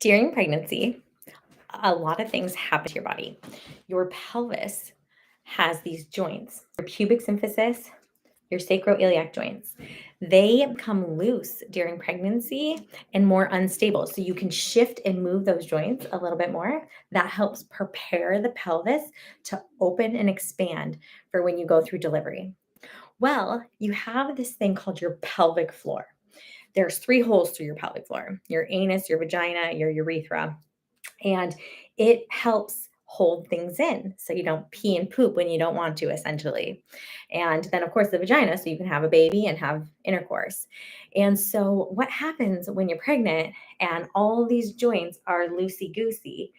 During pregnancy, a lot of things happen to your body. Your pelvis has these joints, your pubic symphysis, your sacroiliac joints. They become loose during pregnancy and more unstable. So you can shift and move those joints a little bit more. That helps prepare the pelvis to open and expand for when you go through delivery. Well, you have this thing called your pelvic floor. There's three holes through your pelvic floor: your anus, your vagina, your urethra, and it helps hold things in so you don't pee and poop when you don't want to, essentially. And then, of course, the vagina, so you can have a baby and have intercourse. And so, what happens when you're pregnant and all these joints are loosey goosey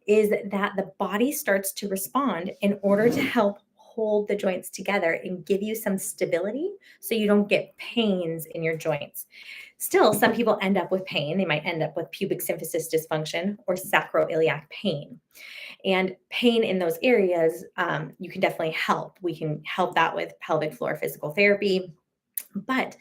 is that the body starts to respond in order to help hold the joints together and give you some stability so you don't get pains in your joints. Still, some people end up with pain. They might end up with pubic symphysis dysfunction or sacroiliac pain. And pain in those areas, you can definitely help. We can help that with pelvic floor physical therapy. But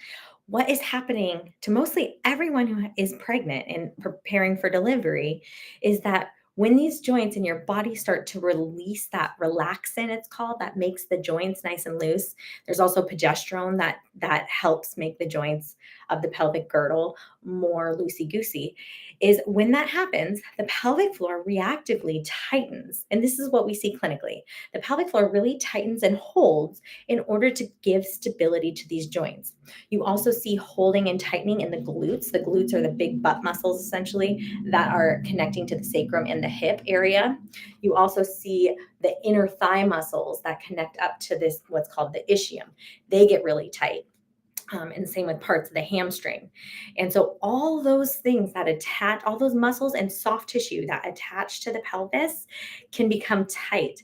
what is happening to mostly everyone who is pregnant and preparing for delivery is that when these joints in your body start to release that relaxin, it's called, that makes the joints nice and loose. There's also progesterone that helps make the joints of the pelvic girdle more loosey goosey. Is when that happens, the pelvic floor reactively tightens. And this is what we see clinically. The pelvic floor really tightens and holds in order to give stability to these joints. You also see holding and tightening in the glutes. The glutes are the big butt muscles, essentially, that are connecting to the sacrum and the hip area. You also see the inner thigh muscles that connect up to this, what's called the ischium. They get really tight. And same with parts of the hamstring. And so, all those things that attach, all those muscles and soft tissue that attach to the pelvis can become tight.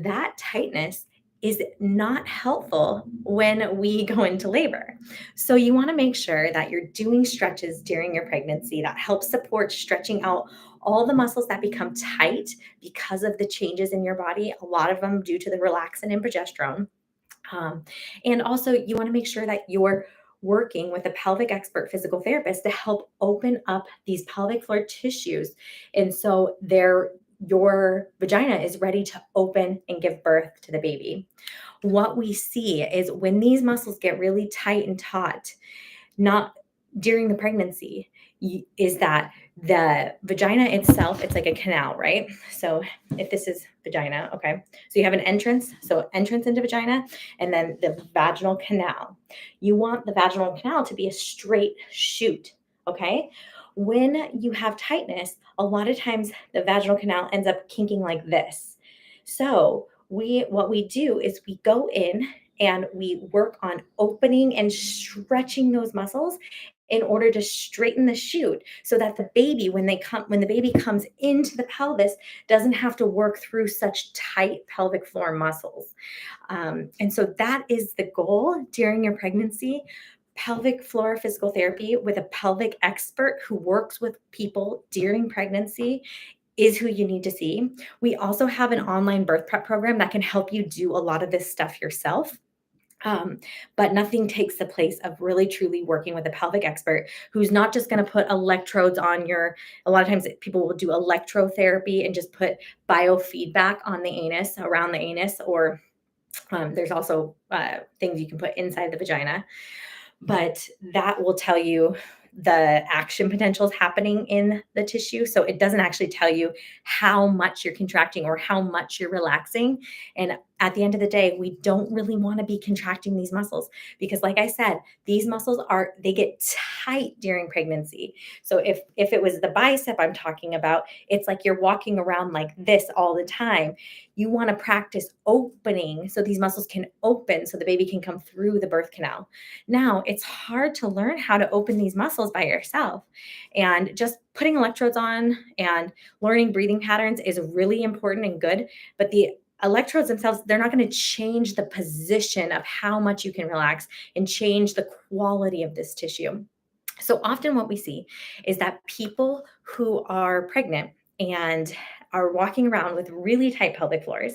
That tightness is not helpful when we go into labor. So, you want to make sure that you're doing stretches during your pregnancy that help support stretching out all the muscles that become tight because of the changes in your body, a lot of them due to the relaxin and progesterone. um, and also, you want to make sure that you're working with a pelvic expert physical therapist to help open up these pelvic floor tissues. And so your vagina is ready to open and give birth to the baby. What we see is when these muscles get really tight and taut, not during the pregnancy, is that the vagina itself, it's like a canal, right? So if this is vagina, okay, so you have an entrance, so entrance into vagina, and then the vaginal canal. You want the vaginal canal to be a straight shoot, okay? When you have tightness, a lot of times the vaginal canal ends up kinking like this. So what we do is we go in and we work on opening and stretching those muscles in order to straighten the chute so that the baby, when the baby comes into the pelvis, doesn't have to work through such tight pelvic floor muscles. And so that is the goal during your pregnancy. Pelvic floor physical therapy with a pelvic expert who works with people during pregnancy is who you need to see. We also have an online birth prep program that can help you do a lot of this stuff yourself. Um, but nothing takes the place of really truly working with a pelvic expert who's not just going to put electrodes on your. A lot of times people will do electrotherapy and just put biofeedback on the anus, around the anus, or there's also things you can put inside the vagina, but that will tell you the action potentials happening in the tissue. So it doesn't actually tell you how much you're contracting or how much you're relaxing. And at the end of the day, we don't really want to be contracting these muscles because, like I said, these muscles they get tight during pregnancy. So if it was the bicep I'm talking about, it's like you're walking around like this all the time. You want to practice opening so these muscles can open so the baby can come through the birth canal. Now, it's hard to learn how to open these muscles by yourself. And just putting electrodes on and learning breathing patterns is really important and good. But the electrodes themselves, they're not going to change the position of how much you can relax and change the quality of this tissue. So often, what we see is that people who are pregnant and are walking around with really tight pelvic floors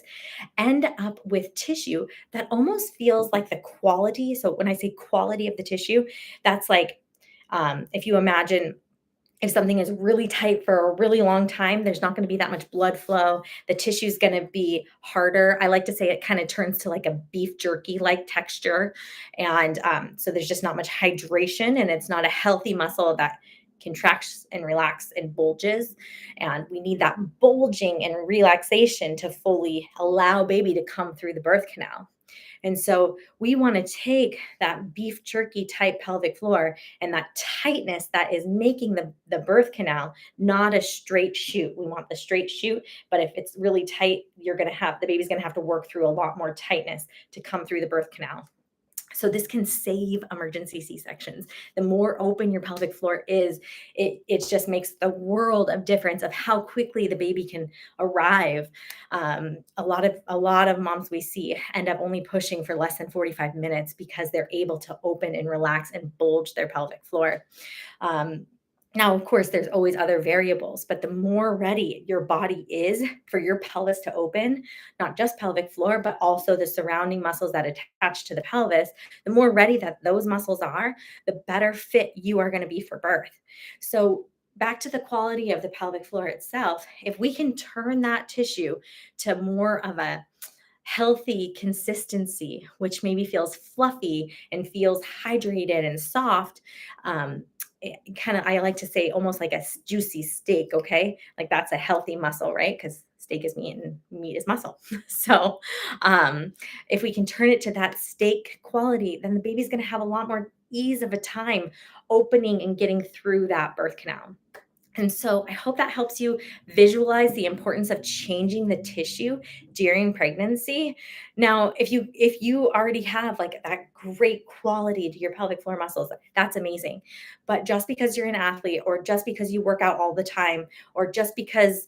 end up with tissue that almost feels like the quality. So when I say quality of the tissue, that's like if you imagine If something is really tight for a really long time, there's not going to be that much blood flow. The tissue is going to be harder. I like to say it kind of turns to like a beef jerky like texture. And so there's just not much hydration, and it's not a healthy muscle that contracts and relaxes and bulges. And we need that bulging and relaxation to fully allow baby to come through the birth canal. And so we want to take that beef jerky type pelvic floor and that tightness that is making the birth canal not a straight shoot. We want the straight shoot, but if it's really tight, you're going to have the baby's going to have to work through a lot more tightness to come through the birth canal. So this can save emergency C-sections. The more open your pelvic floor is, it just makes the world of difference of how quickly the baby can arrive. A lot of moms we see end up only pushing for less than 45 minutes because they're able to open and relax and bulge their pelvic floor. Um, Now, of course, there's always other variables, but the more ready your body is for your pelvis to open, not just pelvic floor, but also the surrounding muscles that attach to the pelvis, the more ready that those muscles are, the better fit you are going to be for birth. So, back to the quality of the pelvic floor itself, if we can turn that tissue to more of a healthy consistency, which maybe feels fluffy and feels hydrated and soft. Kind of, I like to say almost like a juicy steak. Okay. Like that's a healthy muscle, right? Because steak is meat and meat is muscle. So, if we can turn it to that steak quality, then the baby's going to have a lot more ease of a time opening and getting through that birth canal. And so I hope that helps you visualize the importance of changing the tissue during pregnancy. Now, if you already have like that great quality to your pelvic floor muscles, that's amazing. But just because you're an athlete or just because you work out all the time or just because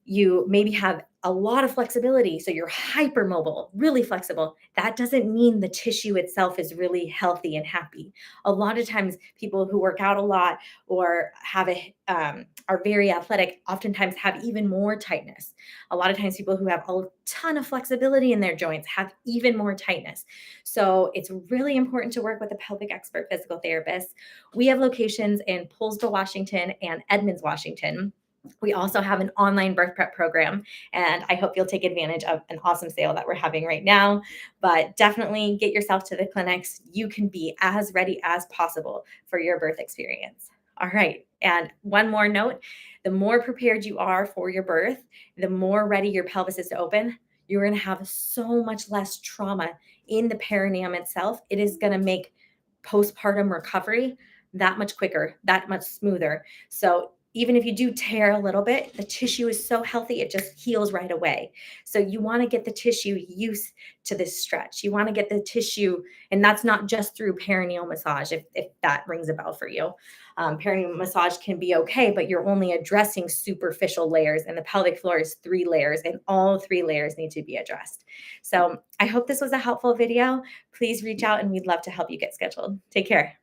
you maybe have a lot of flexibility, so you're hypermobile, really flexible, that doesn't mean the tissue itself is really healthy and happy. A lot of times people who work out a lot or are very athletic oftentimes have even more tightness. A lot of times people who have a ton of flexibility in their joints have even more tightness. So it's really important to work with a pelvic expert physical therapist. We have locations in Poulsbo, Washington and Edmonds, Washington. We also have an online birth prep program, and I hope you'll take advantage of an awesome sale that we're having right now. But definitely get yourself to the clinics. You can be as ready as possible for your birth experience. All right. And one more note, the more prepared you are for your birth, the more ready your pelvis is to open, you're going to have so much less trauma in the perineum itself. It is going to make postpartum recovery that much quicker, that much smoother. So even if you do tear a little bit, the tissue is so healthy, it just heals right away. So you want to get the tissue used to this stretch. You want to get the tissue, and that's not just through perineal massage, if that rings a bell for you. Perineal massage can be okay, but you're only addressing superficial layers, and the pelvic floor is 3 layers, and all 3 layers need to be addressed. So I hope this was a helpful video. Please reach out, and we'd love to help you get scheduled. Take care.